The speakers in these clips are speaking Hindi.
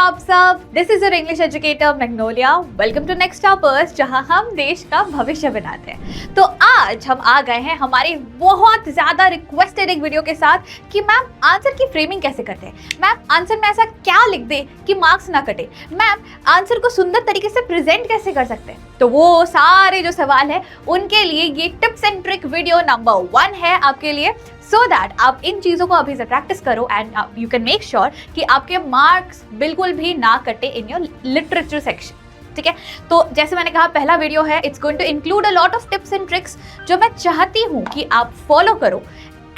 आप सब? This is your English educator Magnolia. Welcome to next toppers, जहां हम देश का भविष्य बनाते हैं। तो आज हम आ गए हैं हमारी बहुत ज्यादा रिक्वेस्टेड एक वीडियो के साथ कि मैम आंसर की फ्रेमिंग कैसे करते हैं, मैम आंसर में ऐसा क्या लिख दे कि मार्क्स ना कटे, मैम आंसर को सुंदर तरीके से प्रेजेंट कैसे कर सकते हैं। तो वो सारे जो सवाल है उनके लिए ये tips and trick video number 1 है आपके लिए, सो दैट आप इन चीज़ों को अभी से प्रैक्टिस करो and you can make sure कि आपके मार्क्स बिल्कुल भी ना कटे इन योर लिटरेचर सेक्शन। ठीक है, तो जैसे मैंने कहा पहला वीडियो है, it's going to include a lot of tips and tricks जो मैं चाहती हूँ कि आप फॉलो करो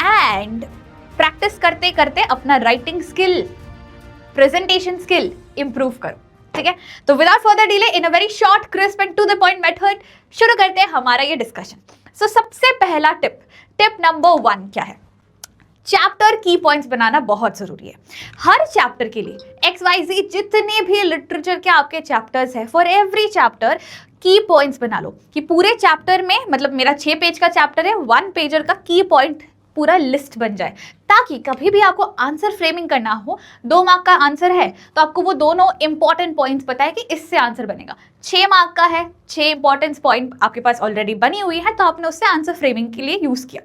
एंड प्रैक्टिस करते करते अपना writing skill, presentation skill improve करो। ठीक है, तो without further delay in a very short crisp and to the point method शुरू करते हैं हमारा ये डिस्कशन। सो सबसे पहला टिप नंबर 1 क्या है? चैप्टर की पॉइंट्स बनाना बहुत जरूरी है। हर चैप्टर के लिए XYZ जितने भी लिटरेचर के आपके चैप्टर्स हैं, फॉर एवरी चैप्टर की पॉइंट्स बना लो कि पूरे चैप्टर में, मतलब मेरा 6 पेज का चैप्टर है, 1 पेजर का की पॉइंट पूरा लिस्ट बन जाए, ताकि कभी भी आपको आंसर फ्रेमिंग करना हो, 2 मार्क का आंसर है तो आपको वो दोनों इंपॉर्टेंट पॉइंट्स पता है कि इससे आंसर बनेगा। 6 मार्क का है, 6 इंपॉर्टेंट पॉइंट आपके पास ऑलरेडी बनी हुई है, तो आपने उससे आंसर फ्रेमिंग के लिए यूज किया।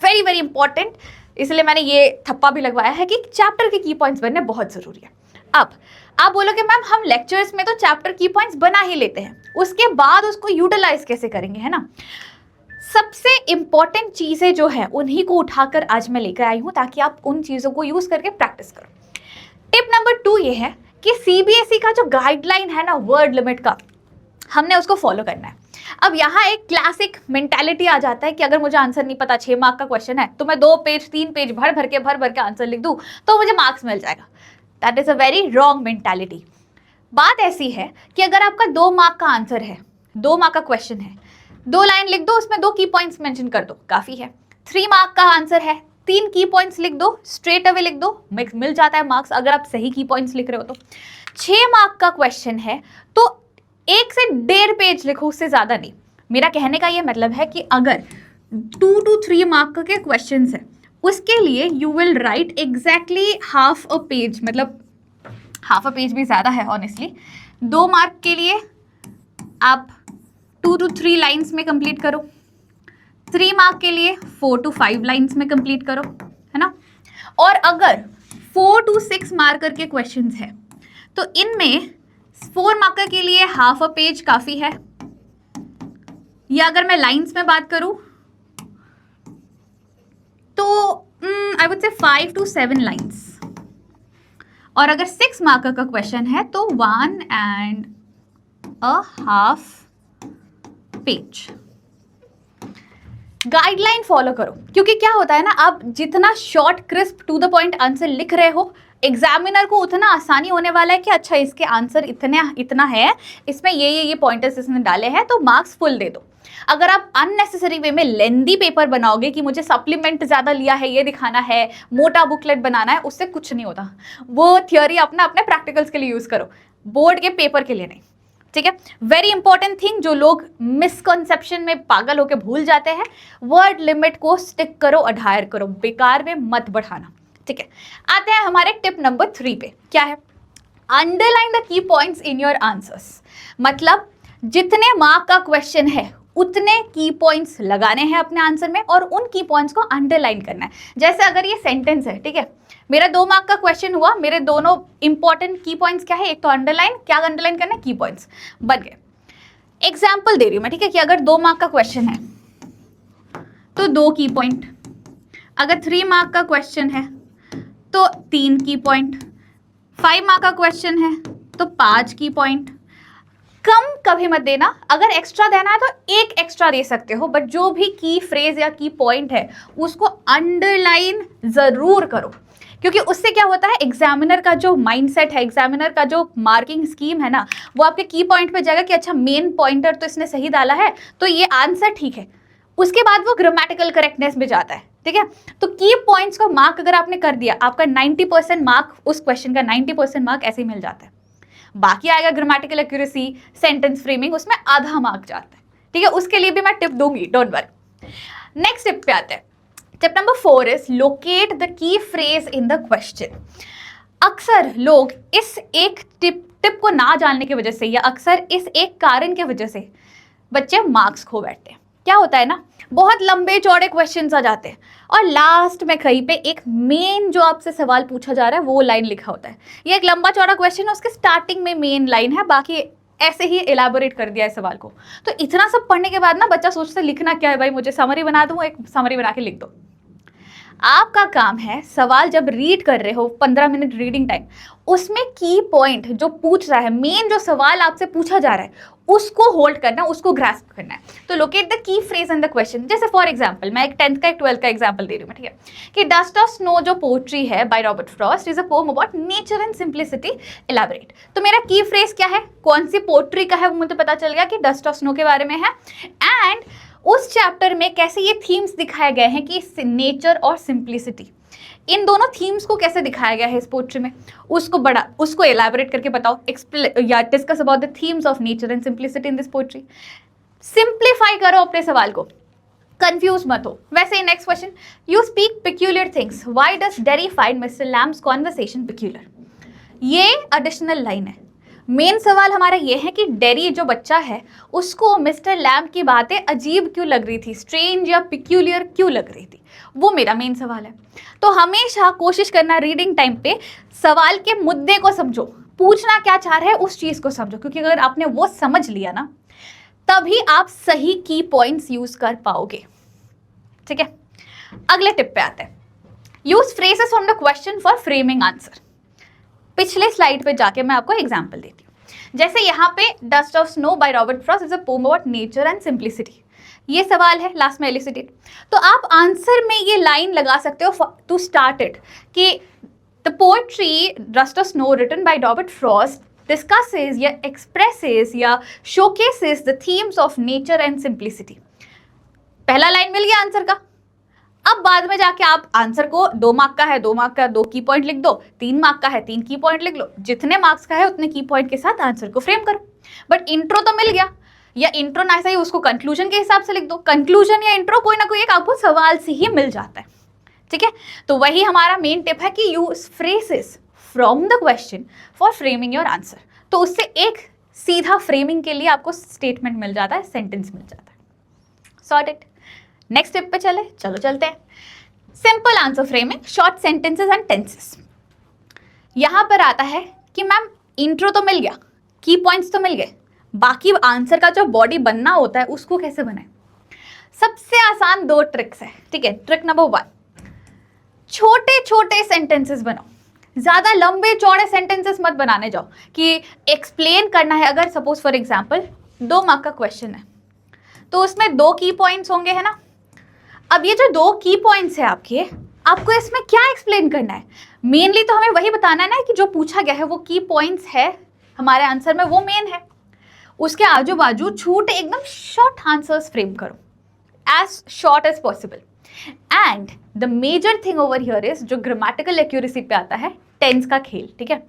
वेरी वेरी इंपॉर्टेंट, इसलिए मैंने ये थप्पा भी लगवाया है कि चैप्टर के की पॉइंट्स बनने बहुत जरूरी है। अब आप बोलोगे मैम हम लेक्चर्स में तो चैप्टर की पॉइंट्स बना ही लेते हैं, उसके बाद उसको यूटिलाइज कैसे करेंगे, है ना? सबसे इंपॉर्टेंट चीजें जो है उन्हीं को उठाकर आज मैं लेकर आई हूं, ताकि आप उन चीजों को यूज करके प्रैक्टिस करो। टिप नंबर 2 ये है कि CBSE का जो गाइडलाइन है ना वर्ड लिमिट का, हमने उसको फॉलो करना है। अब यहाँ एक क्लासिक मेंटालिटी आ जाता है कि अगर मुझे आंसर नहीं पता, 6 मार्क का क्वेश्चन है, तो मैं 2 पेज 3 पेज भर भर के आंसर लिख दूं तो मुझे मार्क्स मिल जाएगा। That is a very wrong mentality. बात ऐसी है कि अगर आपका 2 मार्क का आंसर है, 2 मार्क का क्वेश्चन है, 2 लाइन लिख दो, उसमें 2 की पॉइंट्स मेंशन कर दो, काफी है। 3 मार्क का आंसर है, 3 की पॉइंट्स लिख दो, स्ट्रेट अवे लिख दो, मिल जाता है मार्क्स अगर आप सही की पॉइंट्स लिख रहे हो तो। 6 मार्क का क्वेश्चन है तो 1 से 1.5 पेज लिखो, उससे ज्यादा नहीं। मेरा कहने का ये मतलब है कि अगर 2 to 3 मार्क के क्वेश्चंस है, उसके लिए you will write exactly half a page, मतलब हाफ अ पेज भी ज्यादा है ऑनेस्टली। 2 मार्क के लिए आप 2 to 3 लाइन्स में कंप्लीट करो, 3 मार्क के लिए 4 to 5 लाइन्स में कंप्लीट करो, है ना? और अगर 4 to 6 मार्कर के क्वेश्चंस है तो इनमें 4 मार्कर के लिए हाफ अ पेज काफी है, या अगर मैं लाइन्स में बात करूं तो I would say 5 to 7 lines. और अगर 6 मार्कर का क्वेश्चन है तो 1.5 पेज। गाइडलाइन फॉलो करो, क्योंकि क्या होता है ना, आप जितना short crisp to the point answer लिख रहे हो, एग्जामिनर को उतना आसानी होने वाला है कि अच्छा इसके आंसर इतना है, इसमें ये पॉइंटर्स इसने डाले हैं, तो मार्क्स फुल दे दो। अगर आप अननेसेसरी वे में लेंदी पेपर बनाओगे कि मुझे सप्लीमेंट ज्यादा लिया है ये दिखाना है, मोटा बुकलेट बनाना है, उससे कुछ नहीं होता। वो थियोरी अपने प्रैक्टिकल्स के लिए यूज करो, बोर्ड के पेपर के लिए नहीं। ठीक है, वेरी इंपॉर्टेंट थिंग जो लोग मिसकंसेप्शन में पागल होकर भूल जाते हैं, वर्ड लिमिट को स्टिक करो, अडायर करो, बेकार में मत बढ़ाना। ठीक है, आते हैं हमारे टिप नंबर 3 पे। क्या है? Underline the key points in your answers. मतलब जितने मार्क का क्वेश्चन है उतने की पॉइंट्स लगाने हैं अपने आंसर में और उन की पॉइंट्स को अंडरलाइन करना है। जैसे अगर ये सेंटेंस है, ठीक है, मेरा 2 मार्क का क्वेश्चन हुआ, मेरे दोनों इंपॉर्टेंट की पॉइंट्स क्या है? एक तो अंडरलाइन, क्या अंडरलाइन करना है? की पॉइंट्स बन गए। एग्जाम्पल दे रही हूं मैं, ठीक है, कि अगर 2 मार्क का क्वेश्चन है तो 2 की पॉइंट, अगर 3 मार्क का क्वेश्चन है तो 3 की पॉइंट, 5 मार्क का क्वेश्चन है तो 5 की पॉइंट। कम कभी मत देना, अगर एक्स्ट्रा देना है तो 1 एक्स्ट्रा दे सकते हो, बट जो भी की फ्रेज या की पॉइंट है उसको अंडरलाइन जरूर करो, क्योंकि उससे क्या होता है, एग्जामिनर का जो माइंडसेट है, एग्जामिनर का जो मार्किंग स्कीम है ना, वो आपके की पॉइंट पे जाएगा कि अच्छा मेन पॉइंटर तो इसने सही डाला है तो ये आंसर ठीक है। उसके बाद वो ग्रामेटिकल करेक्टनेस में जाता है। ठीक है, तो की पॉइंट्स को मार्क अगर आपने कर दिया, आपका 90% मार्क, उस क्वेश्चन का 90% मार्क ऐसे ही मिल जाता है। बाकी आएगा ग्रामेटिकल एक्यूरेसी, सेंटेंस फ्रेमिंग, उसमें आधा मार्क जाता है। ठीक है, उसके लिए भी मैं टिप दूंगी, डोंट वरी। नेक्स्ट टिप पे आते हैं। Tip number 4 is locate the key phrase in the question. अक्सर लोग इस एक टिप को ना जानने की वजह से या अक्सर इस एक कारण की वजह से बच्चे मार्क्स खो बैठते हैं। क्या होता है ना, बहुत लंबे चौड़े क्वेश्चंस आ जाते हैं और लास्ट में कहीं पे एक मेन जो आपसे सवाल पूछा जा रहा है वो लाइन लिखा होता है। ये एक लंबा चौड़ा क्वेश्चन है, उसके स्टार्टिंग में मेन लाइन है, बाकी ऐसे ही एलाबोरेट कर दिया है सवाल को। तो इतना सब पढ़ने के बाद ना बच्चा सोचता है लिखना क्या है भाई, मुझे समरी बना दूँ, एक समरी बना के लिख दो। आपका काम है सवाल जब रीड कर रहे हो 15 मिनट रीडिंग टाइम, उसमें की पॉइंट जो पूछ रहा है, मेन जो सवाल आपसे पूछा जा रहा है उसको होल्ड करना, उसको ग्रास्प करना है। तो locate the key phrase in the question. जैसे फॉर एग्जांपल मैं एक 10th का एक 12th का एग्जांपल दे रही हूँ, ठीक है, कि डस्ट ऑफ स्नो जो पोएट्री है bye Robert Frost is a poem about nature and simplicity, elaborate. तो मेरा की फ्रेज क्या है, कौन सी पोएट्री का है, वो मुझे पता चल गया कि डस्ट ऑफ स्नो के बारे में है। एंड उस चैप्टर में कैसे ये थीम्स दिखाए गए हैं कि नेचर और सिंप्लिसिटी, इन दोनों थीम्स को कैसे दिखाया गया है इस पोएट्री में, उसको एलैबोरेट करके बताओ, या discuss about the themes of nature and simplicity in this poetry. Simplify करो अपने सवाल को, कंफ्यूज मत हो। वैसे ही next question, you speak peculiar things, why does Derry find Mr Lamb's conversation peculiar. ये एडिशनल लाइन है। मेन सवाल हमारा ये है कि डेरी जो बच्चा है उसको मिस्टर लैम की बातें अजीब क्यों लग रही थी, स्ट्रेंज या पिक्यूलियर क्यों लग रही थी, वो मेरा मेन सवाल है। तो हमेशा कोशिश करना रीडिंग टाइम पे सवाल के मुद्दे को समझो, पूछना क्या चाह रहे हैं उस चीज को समझो, क्योंकि अगर आपने वो समझ लिया ना तभी आप सही की पॉइंट्स यूज कर पाओगे। ठीक है, अगले टिप पे आते हैं। Use phrases from the question for framing answer. पिछले स्लाइड पे जाके मैं आपको एग्जांपल देती हूँ। जैसे यहाँ पे dust of snow bye Robert Frost is a poem about nature and simplicity, ये सवाल है, लास्ट में एलिसिटेड। तो आप आंसर में ये लाइन लगा सकते हो टू स्टार्ट इट कि the poetry dust of snow written by Robert Frost discusses या एक्सप्रेसेस या showcases the themes of nature and simplicity. पहला लाइन मिल गया आंसर का। अब बाद में जाके आप आंसर को 2 मार्क का है 2 मार्क का 2 की पॉइंट लिख दो, 3 मार्क का है 3 की पॉइंट लिख लो, जितने मार्क्स का है उतने की पॉइंट के साथ आंसर को फ्रेम करो। बट इंट्रो तो मिल गया, या इंट्रो ना सही उसको कंक्लूजन के हिसाब से लिख दो। कंक्लूजन या इंट्रो कोई ना कोई एक आपको सवाल से ही मिल जाता है। ठीक है, तो वही हमारा मेन टिप है कि use phrases from the question for framing your answer. तो उससे एक सीधा फ्रेमिंग के लिए आपको स्टेटमेंट मिल जाता है, सेंटेंस मिल जाता है। सॉर्टेड। नेक्स्ट टिप पे चलते हैं। Simple answer framing, short sentences and tenses. यहां पर आता है कि मैम इंट्रो तो मिल गया, की पॉइंट्स तो मिल गए, बाकी आंसर का जो बॉडी बनना होता है उसको कैसे बनाए। सबसे आसान 2 ट्रिक्स है। ठीक है, ट्रिक नंबर 1, छोटे छोटे सेंटेंसेस बनाओ, ज्यादा लंबे चौड़े सेंटेंसेस मत बनाने जाओ कि एक्सप्लेन करना है। अगर सपोज फॉर एग्जांपल 2 मार्क का क्वेश्चन है तो उसमें 2 की पॉइंट्स होंगे, है ना। अब ये जो 2 की पॉइंट्स है आपको इसमें क्या एक्सप्लेन करना है, मेनली तो हमें वही बताना है ना कि जो पूछा गया है वो की पॉइंट्स है हमारे आंसर में, वो मेन है। उसके आजू बाजू छोटे एकदम शॉर्ट आंसर्स फ्रेम करो, as short as possible. And the major thing over here is, जो ग्रामेटिकल एक्यूरेसी पे आता है, टेंस का खेल। ठीक है,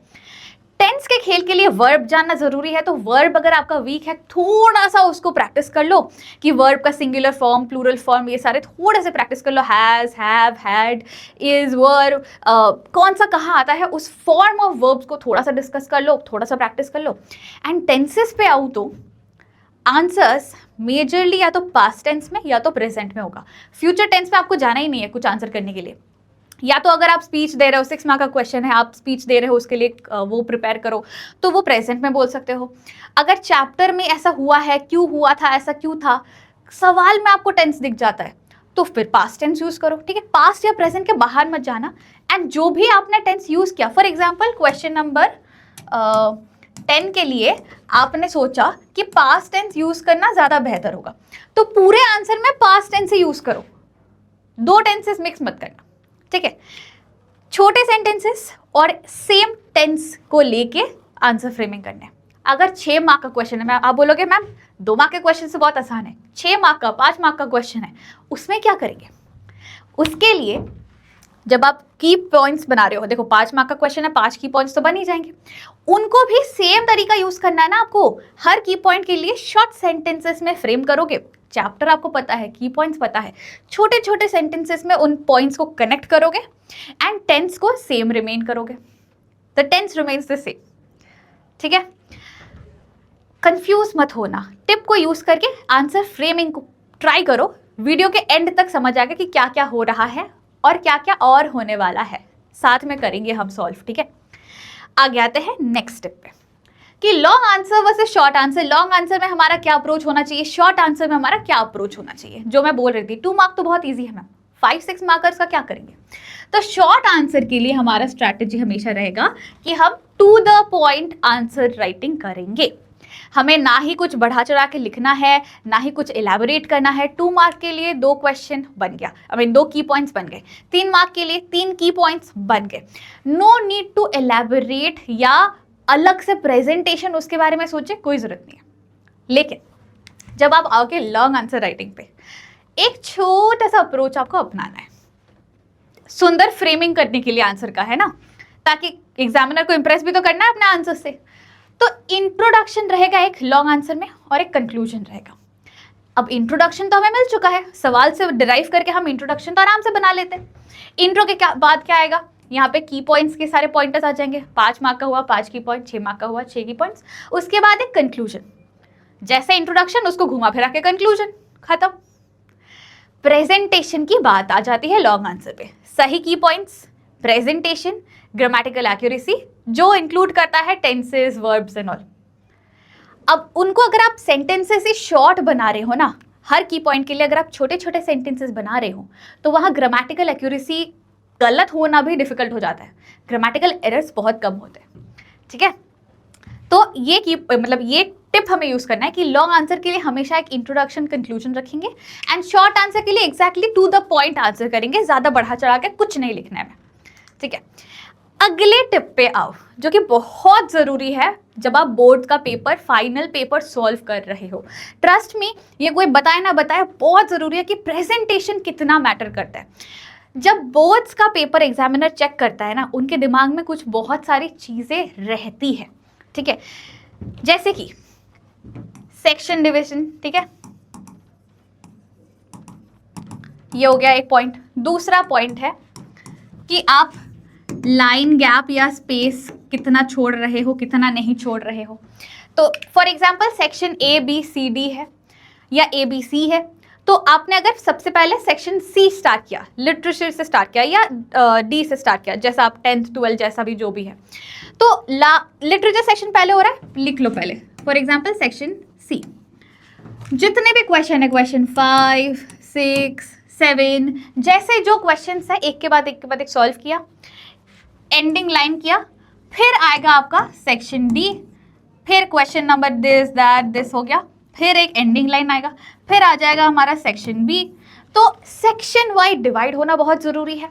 टेंस के खेल के लिए वर्ब जानना जरूरी है। तो वर्ब अगर आपका वीक है, थोड़ा सा उसको प्रैक्टिस कर लो कि वर्ब का सिंगुलर फॉर्म, प्लूरल फॉर्म, ये सारे थोड़े से प्रैक्टिस कर लो। हैज, हैव, हैड, इज, वर, कौन सा कहाँ आता है, उस फॉर्म ऑफ वर्ब्स को थोड़ा सा डिस्कस कर लो, थोड़ा सा प्रैक्टिस कर लो। एंड टेंसेस पे आऊँ तो आंसर्स मेजरली या तो पास्ट टेंस में या तो प्रेजेंट में होगा। फ्यूचर टेंस में आपको जाना ही नहीं है कुछ आंसर करने के लिए। या तो अगर आप स्पीच दे रहे हो, 6 मार्क का क्वेश्चन है, आप स्पीच दे रहे हो, उसके लिए वो प्रिपेयर करो, तो वो प्रेजेंट में बोल सकते हो। अगर चैप्टर में ऐसा हुआ है, क्यों हुआ था, ऐसा क्यों था, सवाल में आपको टेंस दिख जाता है, तो फिर पास्ट टेंस यूज करो। ठीक है, पास्ट या प्रेजेंट के बाहर मत जाना। एंड जो भी आपने टेंस यूज किया, फॉर एग्जाम्पल क्वेश्चन नंबर 10 के लिए आपने सोचा कि पास्ट टेंस यूज करना ज्यादा बेहतर होगा, तो पूरे आंसर में पास्ट टेंस ही यूज करो, 2 टेंसेस मिक्स मत करना। ठीक है, छोटे सेंटेंसेस और सेम टेंस को लेके आंसर फ्रेमिंग करना है। अगर 6 मार्क का क्वेश्चन है, आप बोलोगे मैम 2 मार्क के क्वेश्चन से बहुत आसान है, 6 मार्क का 5 मार्क का क्वेश्चन है, उसमें क्या करेंगे। उसके लिए जब आप की पॉइंट्स बना रहे हो, देखो 5 मार्क का क्वेश्चन है, 5 की पॉइंट्स तो बन ही जाएंगे, उनको भी सेम तरीका यूज करना है ना आपको। हर की पॉइंट के लिए शॉर्ट सेंटेंसेस में फ्रेम करोगे। चैप्टर आपको पता है, की पॉइंट्स पता है, छोटे छोटे सेंटेंसेस में उन पॉइंट्स को कनेक्ट करोगे एंड टेंस को सेम रिमेन करोगे। The tense remains the same, ठीक है। कंफ्यूज मत होना, टिप को यूज करके आंसर फ्रेमिंग को ट्राई करो, वीडियो के एंड तक समझ आएगा कि क्या क्या हो रहा है और क्या क्या और होने वाला है, साथ में करेंगे हम सॉल्व, ठीक है। आगे आते हैं नेक्स्ट टिप पे कि long answer versus short answer. Long answer में हमारा क्या अप्रोच होना चाहिए, शॉर्ट आंसर में हमारा क्या अप्रोच होना चाहिए, जो मैं बोल रही थी। 2 मार्क तो बहुत ईजी है मैम, 5-6 मार्कर्स का क्या करेंगे। तो शॉर्ट आंसर के लिए हमारा स्ट्रैटेजी हमेशा रहेगा कि हम to the point answer writing करेंगे। हमें ना ही कुछ बढ़ा चढ़ा के लिखना है, ना ही कुछ एलैबोरेट करना है। 2 मार्क के लिए 2 क्वेश्चन बन गया, 2 की पॉइंट्स बन गए। 3 मार्क के लिए 3 की पॉइंट्स बन गए। नो नीड टू एलैबोरेट या अलग से प्रेजेंटेशन उसके बारे में सोचे, कोई जरूरत नहीं है। लेकिन जब आप आओगे लॉन्ग आंसर राइटिंग पे, एक छोटा सा अप्रोच आपको अपनाना है, सुंदर फ्रेमिंग करने के लिए आंसर का, है ना, ताकि एग्जामिनर को इंप्रेस भी तो करना है अपने आंसर से। तो इंट्रोडक्शन रहेगा एक लॉन्ग आंसर में और एक कंक्लूजन रहेगा। अब इंट्रोडक्शन तो हमें मिल चुका है, सवाल से डिराइव करके हम इंट्रोडक्शन तो आराम से बना लेते हैं। इंट्रो के बाद क्या आएगा, यहाँ पे की पॉइंट्स के सारे पॉइंटर्स आ जाएंगे। 5 मार्क का हुआ 5 की पॉइंट, 6 मार्क का हुआ 6 की पॉइंट्स। उसके बाद एक कंक्लूजन, जैसे इंट्रोडक्शन उसको घुमा फिरा के कंक्लूजन, खत्म। प्रेजेंटेशन की बात आ जाती है लॉन्ग आंसर पे। सही की पॉइंट्स, प्रेजेंटेशन, ग्रामेटिकल एक्यूरेसी, जो इंक्लूड करता है टेंसेस, वर्ब्स एंड ऑल। अब उनको अगर आप सेंटेंसेस ही शॉर्ट बना रहे हो ना, हर की पॉइंट के लिए अगर आप छोटे छोटे सेंटेंसेस बना रहे हो, तो वहाँ ग्रामेटिकल एक्यूरेसी गलत होना भी डिफिकल्ट हो जाता है, ग्रामेटिकल एरर्स बहुत कम होते हैं, ठीक है। तो ये टिप हमें यूज करना है कि लॉन्ग आंसर के लिए हमेशा एक इंट्रोडक्शन कंक्लूजन रखेंगे एंड शॉर्ट आंसर के लिए exactly to the point answer करेंगे, ज्यादा बढ़ा चढ़ा के कुछ नहीं लिखना है, ठीक है। अगले टिप पे आओ, जो कि बहुत जरूरी है जब आप बोर्ड का पेपर, फाइनल पेपर सॉल्व कर रहे हो। ट्रस्ट मी, ये कोई बताए ना बताए, बहुत जरूरी है कि प्रेजेंटेशन कितना मैटर करता है। जब बोर्ड्स का पेपर एग्जामिनर चेक करता है ना, उनके दिमाग में कुछ बहुत सारी चीजें रहती है, ठीक है। जैसे कि सेक्शन डिवीजन, ठीक है, ये हो गया एक पॉइंट। दूसरा पॉइंट है कि आप लाइन गैप या स्पेस कितना छोड़ रहे हो, कितना नहीं छोड़ रहे हो। तो फॉर एग्जाम्पल सेक्शन ABCD है या ABC है, तो आपने अगर सबसे पहले सेक्शन C स्टार्ट किया, लिटरेचर से स्टार्ट किया या D से स्टार्ट किया, जैसा आप 10th 12 जैसा भी जो भी है, तो लिटरेचर सेक्शन पहले हो रहा है, लिख लो पहले। फॉर एग्जाम्पल सेक्शन C, जितने भी क्वेश्चन है, क्वेश्चन 5, 6, 7, जैसे जो क्वेश्चन है एक के बाद एक सॉल्व किया, एंडिंग लाइन किया, फिर आएगा आपका सेक्शन D, फिर क्वेश्चन नंबर दिस हो गया, फिर एक एंडिंग लाइन आएगा, फिर आ जाएगा हमारा सेक्शन B। तो सेक्शन वाइज डिवाइड होना बहुत जरूरी है।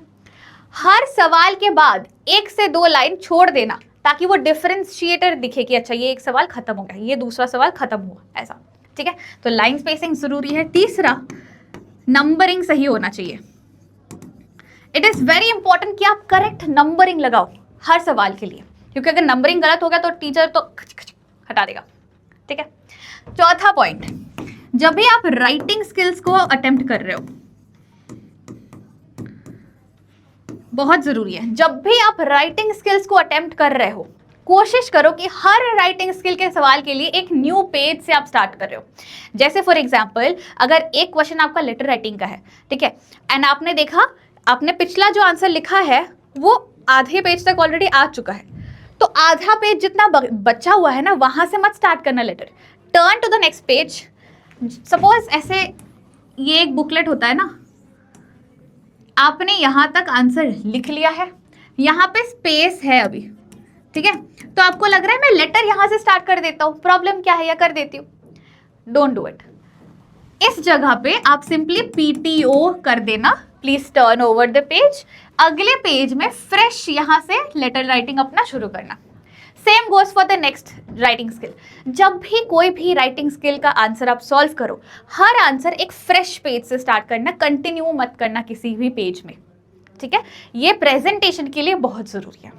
हर सवाल के बाद 1 से 2 लाइन छोड़ देना, ताकि वो डिफरेंशिएटर दिखे कि अच्छा ये एक सवाल खत्म हो गया, ये दूसरा सवाल खत्म हुआ, ऐसा, ठीक है। तो लाइन स्पेसिंग जरूरी है। तीसरा, नंबरिंग सही होना चाहिए। इट इज वेरी इंपॉर्टेंट कि आप करेक्ट नंबरिंग लगाओ हर सवाल के लिए, क्योंकि अगर नंबरिंग गलत हो गया तो टीचर तो हटा देगा, ठीक है। चौथा पॉइंट, जब भी आप राइटिंग स्किल्स को अटेम्प्ट कर रहे हो, बहुत जरूरी है, जब भी आप राइटिंग स्किल्स को अटेम्प्ट कर रहे हो, कोशिश करो कि हर राइटिंग स्किल के सवाल के लिए एक न्यू पेज से आप स्टार्ट कर रहे हो। जैसे फॉर एग्जाम्पल, अगर एक क्वेश्चन आपका लेटर राइटिंग का है, ठीक है, एंड आपने देखा, आपने पिछला जो आंसर लिखा है वो आधे पेज तक ऑलरेडी आ चुका है, तो आधा पेज जितना बचा हुआ है ना, वहां से मत स्टार्ट करना letter, turn to the next page. Suppose ऐसे ये एक बुकलेट होता है ना, आपने यहां तक आंसर लिख लिया है, यहां पे स्पेस है अभी, ठीक है, तो आपको लग रहा है मैं लेटर यहां से स्टार्ट कर देता हूं, प्रॉब्लम क्या है, या कर देती हूँ, डोंट डू इट। इस जगह पे आप सिंपली PTO कर देना, please turn over the page. अगले पेज में फ्रेश यहां से लेटर राइटिंग अपना शुरू करना। Same goes for the next writing skill. जब भी कोई भी राइटिंग स्किल का आंसर आप सॉल्व करो, हर आंसर एक फ्रेश पेज से स्टार्ट करना, कंटिन्यू मत करना किसी भी पेज में, ठीक है। ये प्रेजेंटेशन के लिए बहुत जरूरी है।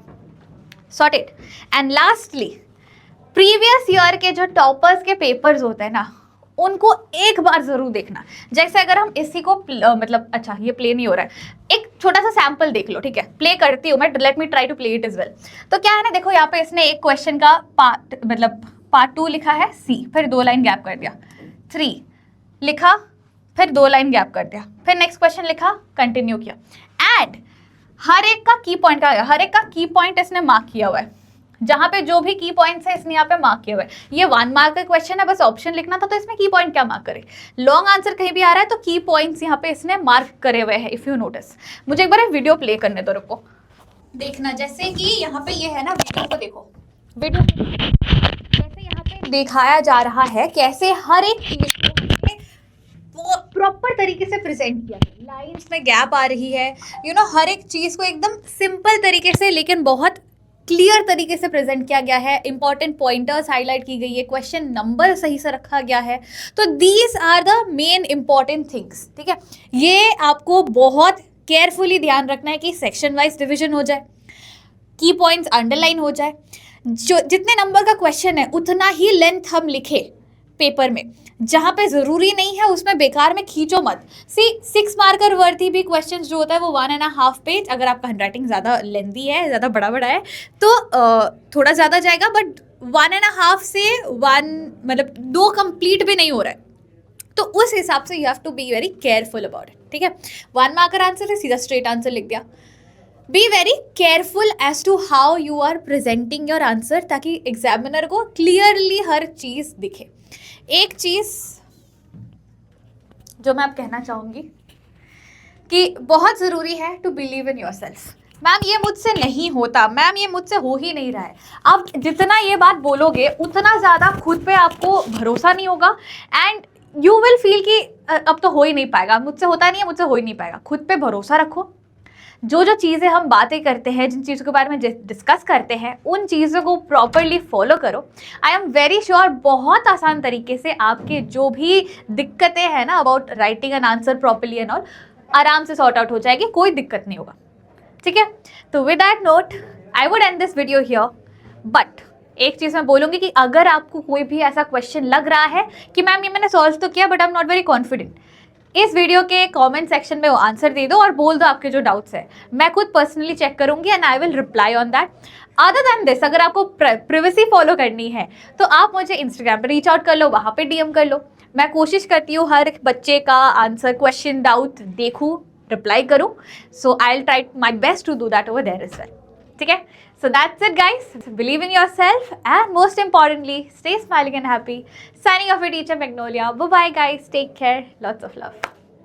Sorted. And lastly, previous year के जो टॉपर्स के पेपर्स होते हैं ना, उनको एक बार जरूर देखना। जैसे अगर हम इसी को मतलब अच्छा ये प्ले नहीं हो रहा है, एक छोटा सा सैंपल देख लो, ठीक है, प्ले करती हूँ मैं, let me try to play it as well. तो क्या है ना, देखो यहाँ पे इसने एक क्वेश्चन का पार्ट 2 लिखा है सी, फिर 2 लाइन गैप कर दिया, 3 लिखा, फिर 2 लाइन गैप कर दिया, फिर नेक्स्ट क्वेश्चन लिखा, कंटिन्यू किया, एंड हर एक का की पॉइंट का, हर एक का की पॉइंट इसने मार्क किया हुआ है, जहां पे जो भी की पॉइंट्स है इसने यहाँ पे मार्क किया हुआ है। ये 1 मार्क का क्वेश्चन है, बस ऑप्शन लिखना था, तो इसमें की पॉइंट क्या मार्क करे, लॉन्ग आंसर कहीं भी आ रहा है तो की पॉइंट्स यहाँ पे इसने मार्क करे हुए हैं, इफ यू नोटिस। मुझे एक बार वीडियो प्ले करने दो, रुको देखना। जैसे कि यहाँ पे ये है ना, वीडियो को देखो, वीडियो जैसे यहाँ पे दिखाया जा रहा है कैसे हर एक चीज को प्रॉपर तरीके से प्रेजेंट किया है, लाइंस में गैप आ रही है, यू नो, हर एक चीज को एकदम सिंपल तरीके से लेकिन बहुत क्लियर तरीके से प्रेजेंट किया गया है, इंपॉर्टेंट पॉइंटर्स हाईलाइट की गई है, क्वेश्चन नंबर सही से रखा गया है। तो these are the main important things, ठीक है। ये आपको बहुत केयरफुली ध्यान रखना है कि सेक्शन वाइज डिवीजन हो जाए, की पॉइंट्स अंडरलाइन हो जाए, जो जितने नंबर का क्वेश्चन है उतना ही लेंथ हम लिखे पेपर में, जहाँ पे ज़रूरी नहीं है उसमें बेकार में खींचो मत। सी 6 मार्कर वर्थी भी क्वेश्चंस जो होता है वो 1.5 पेज, अगर आपका हैंडराइटिंग ज़्यादा लेंथी है, ज़्यादा बड़ा बड़ा है तो थोड़ा ज़्यादा जाएगा, बट 1.5 से 1 मतलब 2 कंप्लीट भी नहीं हो रहा है, तो उस हिसाब से you have to be very careful about it, ठीक है। 1 मार्कर आंसर है, सीधा स्ट्रेट आंसर लिख दिया। Be very careful as to how you are presenting your answer, ताकि एग्जामिनर को क्लियरली हर चीज़ दिखे। एक चीज़ जो मैं अब कहना चाहूँगी कि बहुत ज़रूरी है to believe in yourself. Ma'am ये मुझसे नहीं होता, मैम ये मुझसे हो ही नहीं रहा है, आप जितना ये बात बोलोगे उतना ज़्यादा खुद पे आपको भरोसा नहीं होगा, एंड यू विल फील कि अब तो हो ही नहीं पाएगा, मुझसे होता नहीं है, मुझसे हो ही नहीं पाएगा। खुद पे भरोसा रखो, जो जो चीज़ें हम बातें करते हैं, जिन चीज़ों के बारे में डिस्कस करते हैं, उन चीज़ों को प्रॉपरली फॉलो करो। आई एम वेरी श्योर बहुत आसान तरीके से आपके जो भी दिक्कतें हैं ना about writing an answer properly and all, आराम से सॉर्ट आउट हो जाएगी, कोई दिक्कत नहीं होगा, ठीक है। तो with that note I would and this video here, but एक चीज़ मैं बोलूँगी कि अगर आपको कोई भी ऐसा क्वेश्चन लग रहा है कि मैम ये मैंने सॉल्व तो किया but I am not very confident, इस वीडियो के कमेंट सेक्शन में वो आंसर दे दो और बोल दो आपके जो डाउट्स है, मैं खुद पर्सनली चेक करूंगी and I will reply on that. Other than this, अगर आपको प्रिवेसी फॉलो करनी है तो आप मुझे इंस्टाग्राम पे रीच आउट कर लो, वहाँ पे डीएम कर लो। मैं कोशिश करती हूँ हर बच्चे का आंसर, क्वेश्चन, डाउट देखूँ, रिप्लाई करूँ, so I will try my best to do that over there as well, ठीक है। So that's it guys, believe in yourself and most importantly stay smiling and happy. Signing off your teacher Magnolia. Bye bye guys, take care, lots of love.